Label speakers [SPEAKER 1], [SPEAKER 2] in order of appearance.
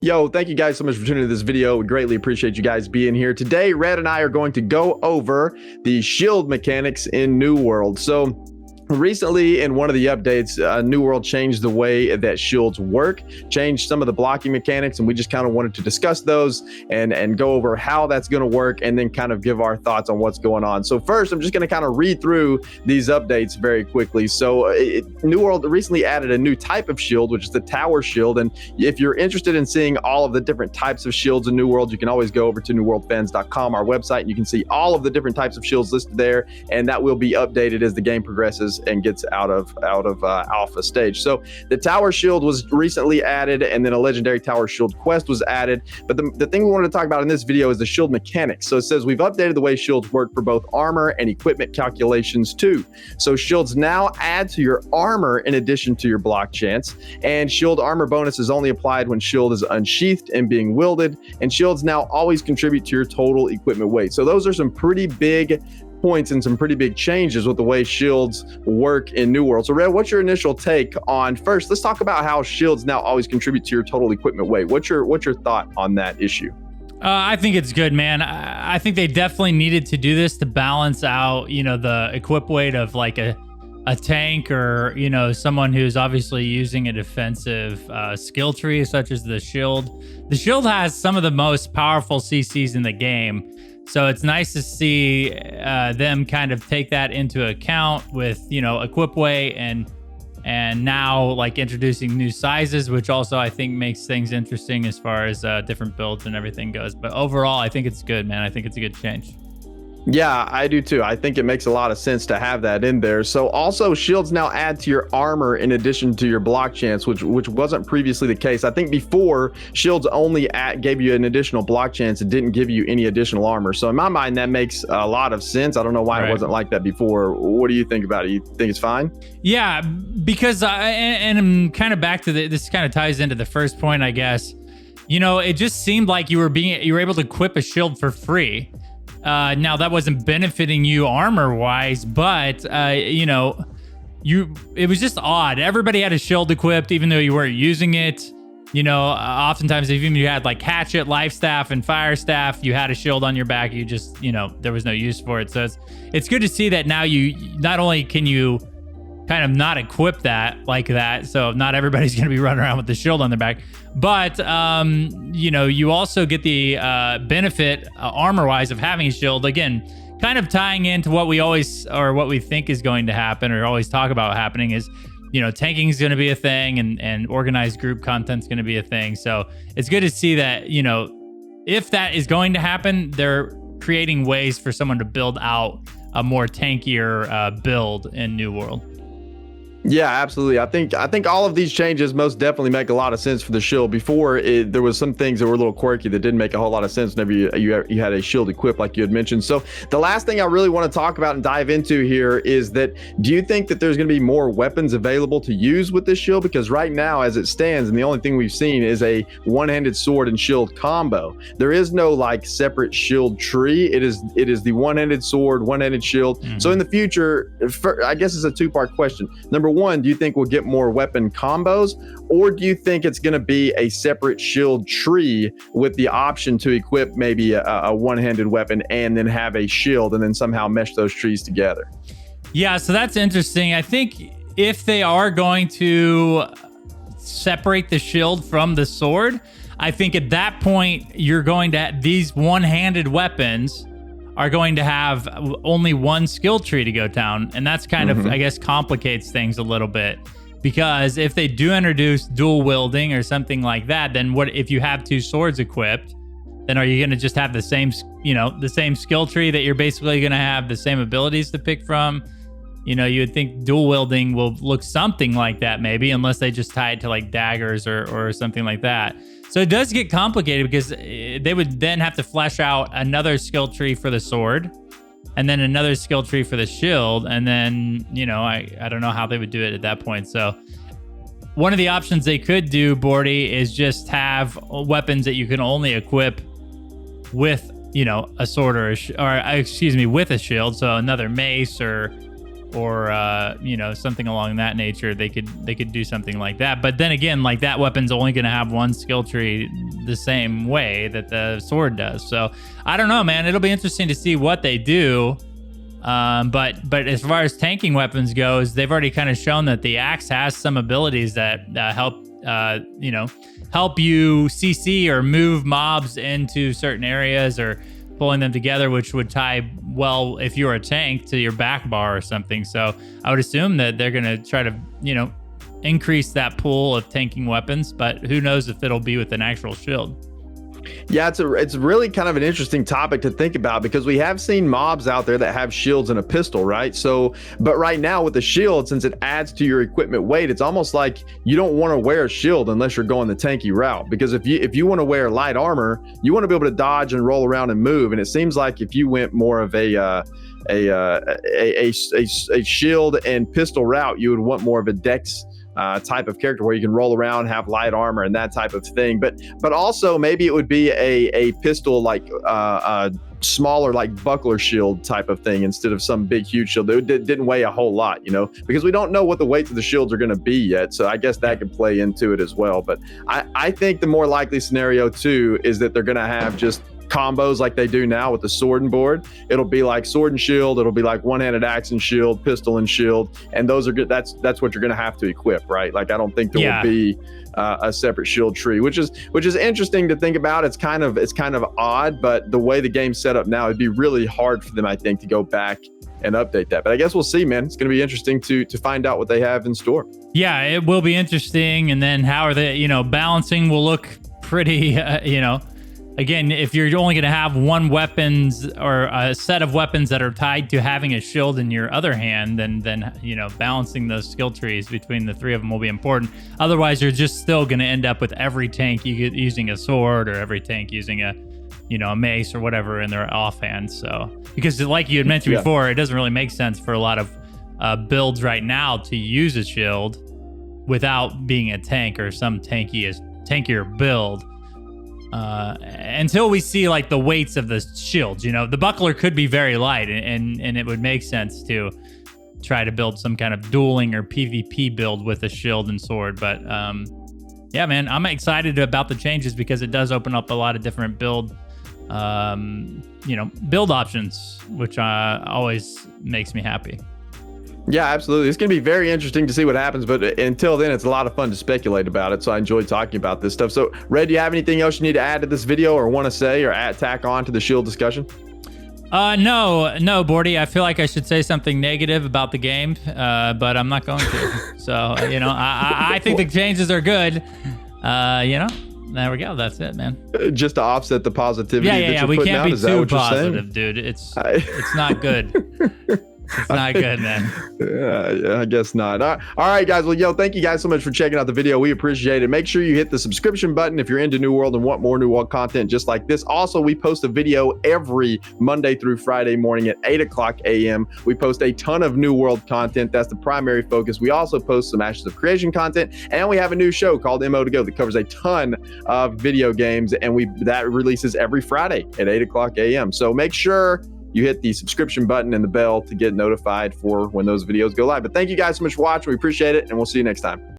[SPEAKER 1] Yo, thank you guys so much for tuning into this video. We greatly appreciate you guys being here. Today, Red and I are going to go over the shield mechanics in New World. So recently, in one of the updates, New World changed the way that shields work, changed some of the blocking mechanics, and we just kind of wanted to discuss those and go over how that's going to work, and then kind of give our thoughts on what's going on. So first, I'm just going to kind of read through these updates very quickly. So New World recently added a new type of shield, which is the tower shield. And if you're interested in seeing all of the different types of shields in New World, you can always go over to newworldfans.com, our website, and you can see all of the different types of shields listed there, and that will be updated as the game progresses and gets out of alpha stage. So the tower shield was recently added, and then a legendary tower shield quest was added. But the thing we wanted to talk about in this video is the shield mechanics. So it says we've updated the way shields work for both armor and equipment calculations too. So shields now add to your armor in addition to your block chance, and shield armor bonus is only applied when shield is unsheathed and being wielded, and shields now always contribute to your total equipment weight. So those are some pretty big points and some pretty big changes with the way shields work in New World. So Red, what's your initial take on, first, let's talk about how shields now always contribute to your total equipment weight. What's your thought on that issue?
[SPEAKER 2] I think it's good, man. I think they definitely needed to do this to balance out, the equip weight of like a tank, or, someone who's obviously using a defensive skill tree, such as the shield. The shield has some of the most powerful CCs in the game. So it's nice to see them kind of take that into account with, equip weight and now like introducing new sizes, which also I think makes things interesting as far as different builds and everything goes. But overall, I think it's good, man. I think it's a good change.
[SPEAKER 1] Yeah, I do too. I think it makes a lot of sense to have that in there. So also shields now add to your armor in addition to your block chance, which wasn't previously the case. I think before shields only gave you an additional block chance. It didn't give you any additional armor. So in my mind, that makes a lot of sense. I don't know why It wasn't like that before. What do you think about it? You think it's fine?
[SPEAKER 2] Yeah, because and I'm kind of back to this kind of ties into the first point, I guess. It just seemed like you were able to equip a shield for free. Now that wasn't benefiting you armor wise, but it was just odd. Everybody had a shield equipped, even though you weren't using it. Oftentimes, even if you had like hatchet, life staff, and fire staff, you had a shield on your back. You just, there was no use for it. So it's good to see that now you not only can you kind of not equip that like that, so not everybody's going to be running around with the shield on their back, but you also get the benefit armor wise of having a shield. Again, kind of tying into what we always, or what we think is going to happen, or always talk about happening, is tanking is going to be a thing, and organized group content is going to be a thing. So it's good to see that if that is going to happen, they're creating ways for someone to build out a more tankier build in New World.
[SPEAKER 1] Yeah, absolutely. I think all of these changes most definitely make a lot of sense for the shield. Before, there was some things that were a little quirky that didn't make a whole lot of sense whenever you had a shield equipped, like you had mentioned. So the last thing I really want to talk about and dive into here is that, do you think that there's going to be more weapons available to use with this shield? Because right now, as it stands, and the only thing we've seen is a one-handed sword and shield combo. There is no like separate shield tree. It is the one-handed sword, one-handed shield. Mm-hmm. So in the future, I guess it's a two-part question. Number one, do you think we'll get more weapon combos, or do you think it's going to be a separate shield tree with the option to equip maybe a one-handed weapon and then have a shield and then somehow mesh those trees together?
[SPEAKER 2] Yeah, so that's interesting. I think if they are going to separate the shield from the sword, I think at that point you're going to these one-handed weapons are going to have only one skill tree to go down. And that's kind of, I guess, complicates things a little bit. Because if they do introduce dual wielding or something like that, then what if you have two swords equipped, then are you going to just have the same skill tree that you're basically going to have the same abilities to pick from? You would think dual wielding will look something like that maybe, unless they just tie it to like daggers or something like that. So it does get complicated, because they would then have to flesh out another skill tree for the sword, and then another skill tree for the shield. And then, I don't know how they would do it at that point. So one of the options they could do, Bordy, is just have weapons that you can only equip with, a sword with a shield. So another mace or or something along that nature, they could do something like that. But then again, like, that weapon's only going to have one skill tree the same way that the sword does. So I don't know, man. It'll be interesting to see what they do. But as far as tanking weapons goes, they've already kind of shown that the axe has some abilities that help you CC or move mobs into certain areas, or pulling them together, which would tie well, if you're a tank, to your back bar or something. So I would assume that they're going to try to, increase that pool of tanking weapons, but who knows if it'll be with an actual shield.
[SPEAKER 1] Yeah, it's really kind of an interesting topic to think about, because we have seen mobs out there that have shields and a pistol, right? So, but right now with the shield, since it adds to your equipment weight, it's almost like you don't want to wear a shield unless you're going the tanky route. Because if you want to wear light armor, you want to be able to dodge and roll around and move. And it seems like if you went more of a shield and pistol route, you would want more of a dex type of character where you can roll around, have light armor, and that type of thing. But also maybe it would be a pistol, like smaller, like buckler shield type of thing, instead of some big huge shield that didn't weigh a whole lot, because we don't know what the weights of the shields are going to be yet. So I guess that could play into it as well. But I think the more likely scenario too is that they're going to have just combos like they do now with the sword and board. It'll be like sword and shield. It'll be like one-handed axe and shield, pistol and shield, and those are good. That's what you're going to have to equip, right? Like, I don't think there will be a separate shield tree, which is interesting to think about. It's kind of odd, but the way the game's set up now, it'd be really hard for them, I think, to go back and update that. But I guess we'll see, man. It's going to be interesting to find out what they have in store. Yeah,
[SPEAKER 2] it will be interesting. And then how are they, balancing will look pretty, Again, if you're only going to have one weapons or a set of weapons that are tied to having a shield in your other hand, then balancing those skill trees between the three of them will be important. Otherwise, you're just still going to end up with every tank using a sword, or every tank using a mace or whatever in their offhand. So, because like you had mentioned before, it doesn't really make sense for a lot of builds right now to use a shield without being a tank or some tankier build. Until we see like the weights of the shields, the buckler could be very light, and it would make sense to try to build some kind of dueling or PvP build with a shield and sword. But yeah, man, I'm excited about the changes, because it does open up a lot of different build options, which always makes me happy.
[SPEAKER 1] Yeah, absolutely. It's going to be very interesting to see what happens, but until then, it's a lot of fun to speculate about it. So I enjoy talking about this stuff. So, Red, do you have anything else you need to add to this video, or want to say, or tack on to the shield discussion?
[SPEAKER 2] No, Bordy. I feel like I should say something negative about the game, but I'm not going to. So, I think the changes are good. There we go. That's it, man.
[SPEAKER 1] Just to offset the positivity.
[SPEAKER 2] Yeah. We can't be too positive, dude. It's not good. It's not good, man.
[SPEAKER 1] Yeah, I guess not. All right, guys. Well, thank you guys so much for checking out the video. We appreciate it. Make sure you hit the subscription button if you're into New World and want more New World content just like this. Also, we post a video every Monday through Friday morning at 8:00 a.m. We post a ton of New World content. That's the primary focus. We also post some Ashes of Creation content, and we have a new show called MO to Go that covers a ton of video games, and that releases every Friday at 8:00 a.m. So make sure you hit the subscription button and the bell to get notified for when those videos go live. But thank you guys so much for watching. We appreciate it, and we'll see you next time.